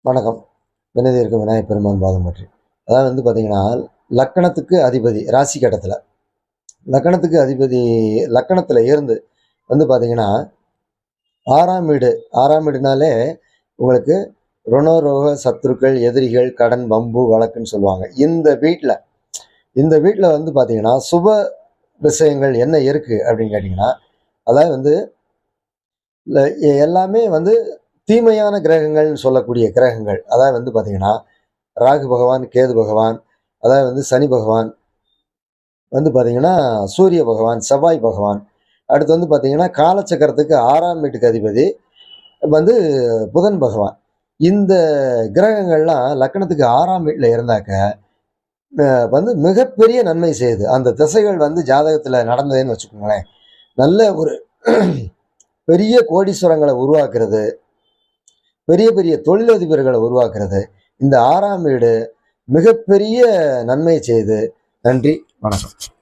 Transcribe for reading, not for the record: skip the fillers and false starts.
வணக்கம். வினதி இருக்கும் விநாயகப் பெருமான் பாதம் பற்றி. அதாவது பார்த்தீங்கன்னா, லக்கணத்துக்கு அதிபதி ராசி கட்டத்தில் லக்கணத்துக்கு அதிபதி லக்கணத்தில் இருந்து பார்த்தீங்கன்னா, ஆறாம் வீடு. ஆறாம் வீடுனாலே உங்களுக்கு ருணரோக சத்துருக்கள், எதிரிகள், கடன், வம்பு, வழக்குன்னு சொல்லுவாங்க. இந்த வீட்டில் பார்த்தீங்கன்னா, சுப விஷயங்கள் என்ன இருக்குது அப்படின்னு கேட்டிங்கன்னா, அதாவது எல்லாமே தீமையான கிரகங்கள்னு சொல்லக்கூடிய கிரகங்கள். அதாவது பார்த்தீங்கன்னா, ராகு பகவான், கேது பகவான், அதாவது சனி பகவான், பார்த்தீங்கன்னா சூரிய பகவான், செவ்வாய் பகவான், அடுத்து பார்த்தீங்கன்னா காலச்சக்கரத்துக்கு 6ஆம் வீட்டுக்கு அதிபதி புதன் பகவான். இந்த கிரகங்கள்லாம் லக்கணத்துக்கு 6ஆம் வீட்டில் இருந்தாக்க மிகப்பெரிய நன்மை செய்யுது. அந்த திசைகள் ஜாதகத்தில் நடந்ததுன்னு வச்சுக்கோங்களேன், நல்ல ஒரு பெரிய கோடீஸ்வரங்களை உருவாக்குறது, பெரிய பெரிய தொழிலதிபர்களை உருவாக்குறது இந்த 6ஆம் வீடு மிகப்பெரிய நன்மை செய்து. நன்றி, வணக்கம்.